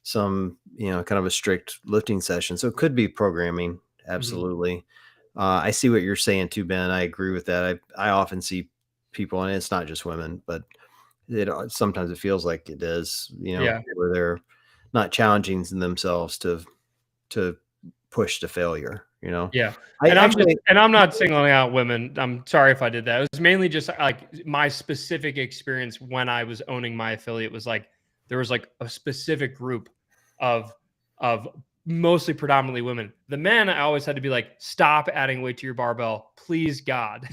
some, kind of a strict lifting session. So it could be programming. Mm-hmm. Absolutely. I see what you're saying too, Ben. I agree with that. I often see people, and it's not just women, but sometimes it feels like it is, Yeah. where they're not challenging themselves to push to failure. Yeah. I actually, And I'm not singling out women. I'm sorry if I did that. It was mainly just like my specific experience when I was owning my affiliate was like there was like a specific group of of mostly predominantly women. The men I always had to be like, stop adding weight to your barbell, please God.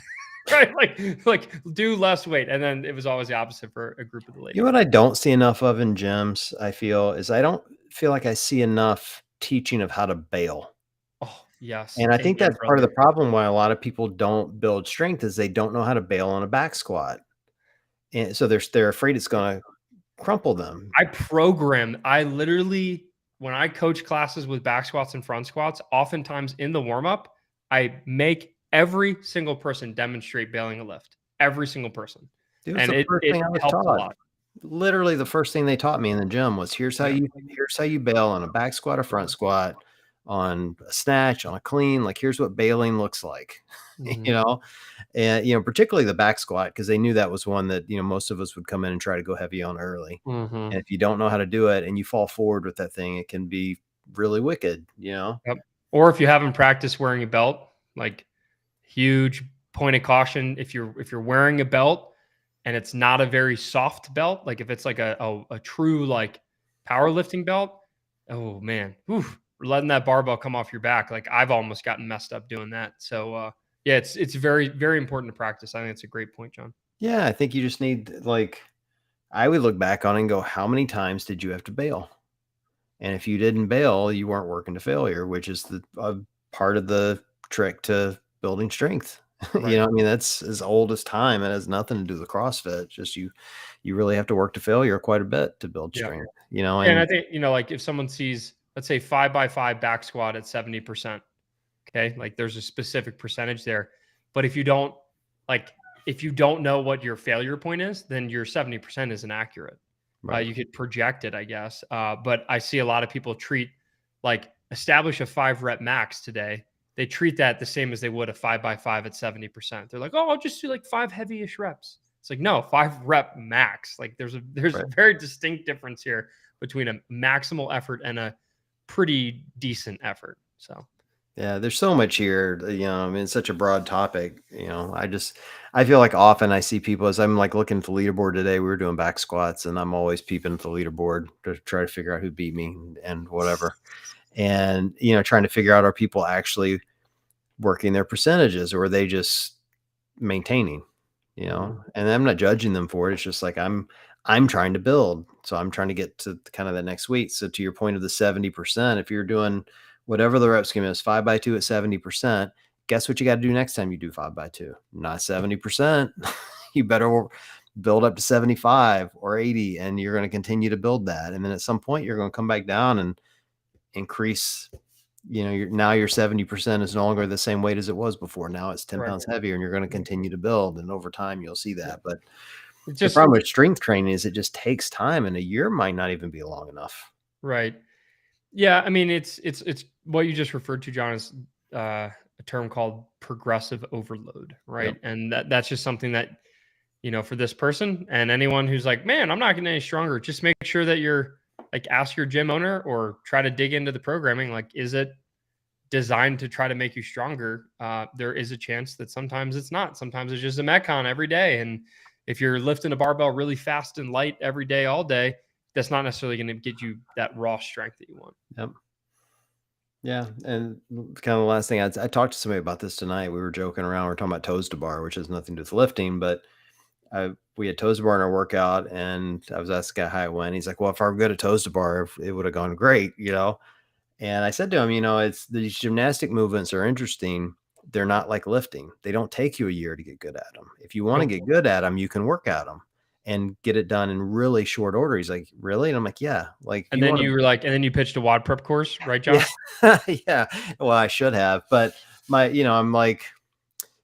Right? Like do less weight. And then it was always the opposite for a group of the ladies. what I don't see enough of in gyms, I feel, is I don't feel like I see enough teaching of how to bail. Oh, yes. And I think Amen, that's part of brother. the problem why a lot of people don't build strength is they don't know how to bail on a back squat. And so they're afraid it's going to crumple them. I literally, when I coach classes with back squats and front squats, oftentimes in the warm up, I make every single person demonstrate bailing a lift. Every single person. It was And the first it thing I was helps a taught. lot. Literally the first thing they taught me in the gym was Yeah. here's how you bail on a back squat or front squat, on a snatch, on a clean, like here's what bailing looks like. Mhm. you know, and particularly the back squat, because they knew that was one that most of us would come in and try to go heavy on early. Mhm. And if you don't know how to do it and you fall forward with that thing, it can be really wicked. Yep. Or if you haven't practiced wearing a belt, like huge point of caution if you're wearing a belt and it's not a very soft belt, like if it's like a true like powerlifting belt, oh man, oof, letting that barbell come off your back, like I've almost gotten messed up doing that. So yeah, it's very very important to practice. I think it's a great point, John. Yeah, I think you just need, like, I would look back on it and go, how many times did you have to bail? And if you didn't bail, you weren't working to failure, which is the part of the trick to building strength. Right. I mean, that's as old as time. It has nothing to do with CrossFit. Just you really have to work to failure quite a bit to build Yeah. strength, And I and think, like if someone sees, let's say 5x5 back squat at 70%, okay, like there's a specific percentage there. But like, if you don't know what your failure point is, then your 70% isn't accurate. right, You could project it, I guess. But I see a lot of people like establish a 5 rep max today. They treat that the same as they would a 5x5 at 70%. They're like, oh, I'll just do like 5 heavy-ish reps. It's like, no, 5 rep max. Like there's a right. very distinct difference here between a maximal effort and a pretty decent effort. So Yeah, there's so much here, I mean, it's such a broad topic, I feel like often I see people as I'm like looking at the leaderboard today, we were doing back squats and I'm always peeping at the leaderboard to try to figure out who beat me and whatever. And, trying to figure out are people actually working their percentages or are they just maintaining, mhm. and I'm not judging them for it. It's just like I'm trying to build. So I'm trying to get to kind of the next week. So to your point of the 70%, if you're doing whatever the rep scheme is, 5x2 at 70%, guess what you got to do next time you do 5x2? Not 70%. You better build up to 75 or 80, and you're going to continue to build that. And then at some point you're going to come back down and increase. Now your 70% is no longer the same weight as it was before. Now it's 10 Right. pounds heavier, and you're going to continue to build. And over time, you'll see Yeah. that. But It's the just problem with strength training is it just takes time, and a year might not even be long enough. right. Yeah, I mean, it's what you just referred to, John, is a term called progressive overload, right? Yep. And that's just something that, for this person and anyone who's like, man, I'm not getting any stronger. Just make sure that you're like, ask your gym owner or try to dig into the programming. Like, is it designed to try to make you stronger? There is a chance that sometimes it's not. Sometimes it's just a Metcon every day. And if you're lifting a barbell really fast and light every day, all day, that's not necessarily going to get you that raw strength that you want. Yep. Yeah. And kind of the last thing I talked to somebody about this tonight. We were joking around. We are talking about toes to bar, which has nothing to do with lifting, but we had toes to bar in our workout, and I was asking the guy how it went. He's like, "Well, if I were good at toes to bar, it would have gone great." And I said to him, it's these gymnastic movements are interesting. They're not like lifting. They don't take you a year to get good at them. If you want to Nope. get good at them, you can work at them and get it done in really short order. He's like, really? And I'm like, yeah. Like if And you then want to, you were like, and then you pitched a WOD prep course, right, yeah, John? yeah. Well, I should have, but I'm like,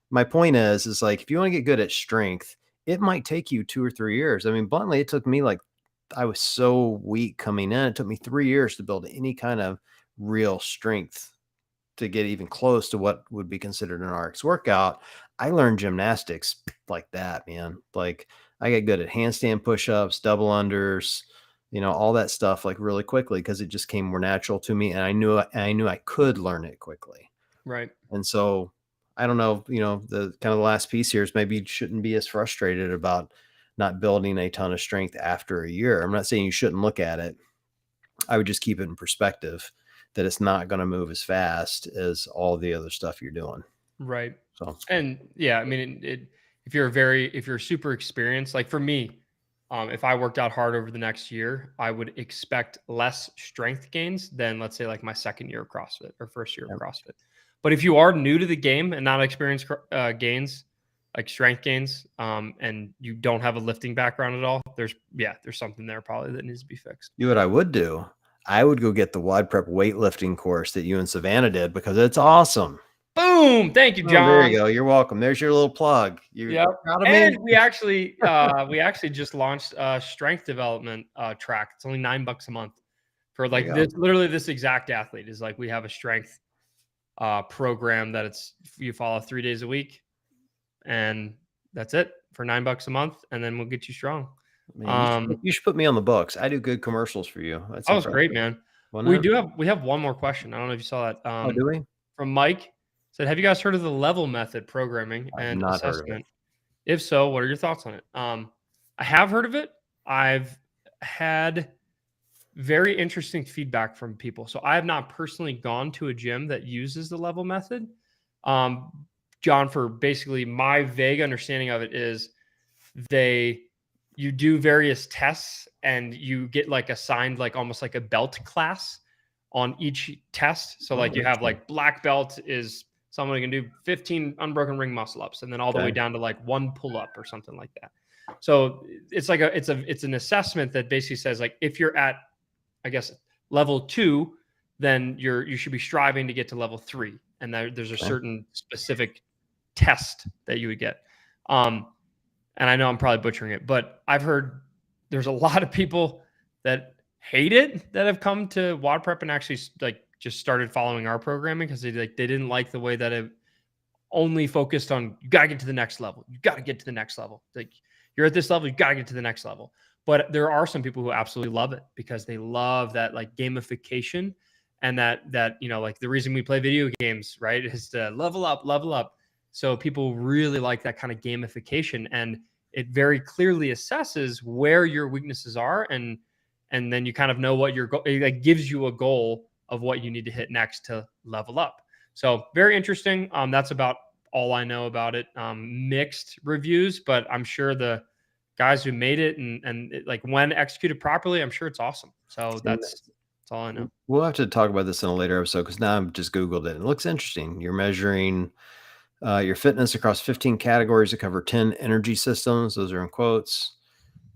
my point is like, if you want to get good at strength, it might take you 2 or 3 years. I mean, bluntly, it took me like, I was so weak coming in. It took me 3 years to build any kind of real strength to get even close to what would be considered an RX workout. I learned gymnastics like that, man. Like I get good at handstand push-ups, double unders, all that stuff like really quickly because it just came more natural to me, and I knew I could learn it quickly. Right. And so I don't know, the kind of the last piece here is maybe you shouldn't be as frustrated about not building a ton of strength after a year. I'm not saying you shouldn't look at it. I would just keep it in perspective that it's not going to move as fast as all the other stuff you're doing. Right. So, And yeah, I mean, if you're super experienced, like for me, if I worked out hard over the next year, I would expect less strength gains than, let's say, like my second year of CrossFit or first year of yeah. CrossFit. But if you are new to the game and not experienced gains, like strength gains, and you don't have a lifting background at all, there's something there probably that needs to be fixed. You know what I would do? I would go get the WOD Prep weightlifting course that you and Savannah did because it's awesome. Boom! Thank you, Oh, there John. you go. You're welcome. There's your little plug. You're Yep. proud of me? And we actually just launched a strength development track. It's only $9 a month for There you like go. this exact athlete. Is like we have a strength program that you follow 3 days a week, and that's it for $9 a month, and then we'll get you strong. Man, Um, you should put me on the books. I do good commercials for you. That's that was great, impressive. man. Wasn't We it? do we have one more question. I don't know if you saw that. Oh, do we? From Mike, said, "Have you guys heard of the level method programming I've and not heard of it. assessment? If so, what are your thoughts on it?" I have heard of it. I've had very interesting feedback from people. So I have not personally gone to a gym that uses the level method. Um, John, for basically my vague understanding of it is they you do various tests and you get like assigned like almost like a belt class on each test. So Oh, like you have interesting. like black belt is Someone can do 15 unbroken ring muscle ups, and then all the way down to like 1 pull up or something like that. So it's like it's an assessment that basically says like if you're at, I guess, level 2, then you should be striving to get to level 3, and there's a certain specific test that you would get. And I know I'm probably butchering it, but I've heard there's a lot of people that hate it that have come to WOD Prep and actually like just started following our programming because they didn't like the way that it only focused on you got to get to the next level. You got to get to the next level. Like you're at this level, you got to get to the next level. But there are some people who absolutely love it because they love that like gamification and that like the reason we play video games, right, is to level up. So people really like that kind of gamification, and it very clearly assesses where your weaknesses are, and then you kind of know what your goal. It like gives you a goal of what you need to hit next to level up. So very interesting. That's about all I know about it. Mixed reviews, but I'm sure the guys who made it and it, like when executed properly, I'm sure it's awesome. So that's all I know. We'll have to talk about this in a later episode because now I've just Googled it. It looks interesting. You're measuring your fitness across 15 categories that cover 10 energy systems. Those are in quotes.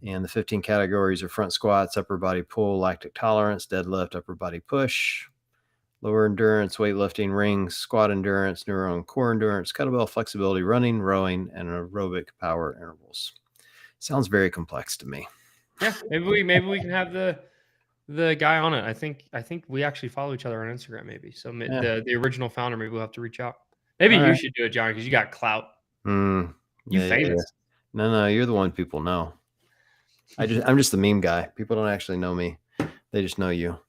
And the 15 categories are front squats, upper body pull, lactic tolerance, deadlift, upper body push, lower endurance, weightlifting, rings, squat endurance, neuro and core endurance, kettlebell flexibility, running, rowing, and aerobic power intervals. Sounds very complex to me. Yeah, maybe we can have the guy on it. I think we actually follow each other on Instagram, maybe. So the original founder, maybe we'll have to reach out. Maybe you should do it, John, because you got clout. You famous. No, you're the one people know. I'm just the meme guy. People don't actually know me. They just know you.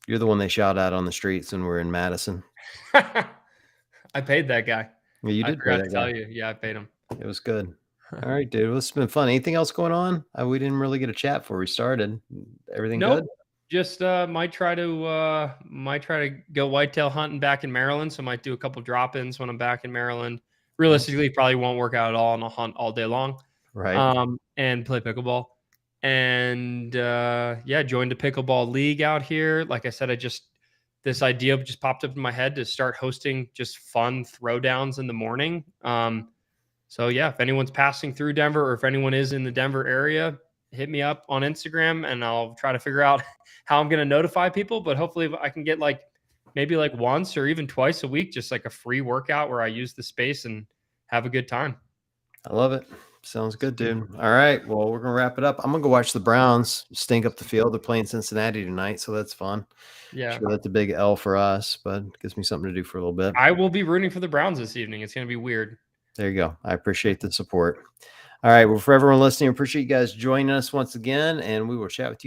You're the one they shout out on the streets when we're in Madison. I paid that guy. Yeah, you did pay that guy. Tell you. Yeah, I paid him. It was good. All right, dude. Well, it's been fun. Anything else going on? We didn't really get a chat before we started. Everything good? Just might try to go whitetail hunting back in Maryland. So might do a couple drop-ins when I'm back in Maryland. Realistically, probably won't work out at all, and I'll hunt all day long. Right. And play pickleball. And joined a pickleball league out here. Like I said, this idea just popped up in my head to start hosting just fun throwdowns in the morning. So yeah, if anyone's passing through Denver or if anyone is in the Denver area, hit me up on Instagram and I'll try to figure out how I'm going to notify people. But hopefully I can get maybe once or even twice a week, just like a free workout where I use the space and have a good time. I love it. Sounds good, dude. All right. Well, we're going to wrap it up. I'm going to go watch the Browns stink up the field. They're playing Cincinnati tonight, so that's fun. Yeah. Sure, that's a big L for us, but it gives me something to do for a little bit. I will be rooting for the Browns this evening. It's going to be weird. There you go. I appreciate the support. All right. Well, for everyone listening, I appreciate you guys joining us once again, and we will chat with you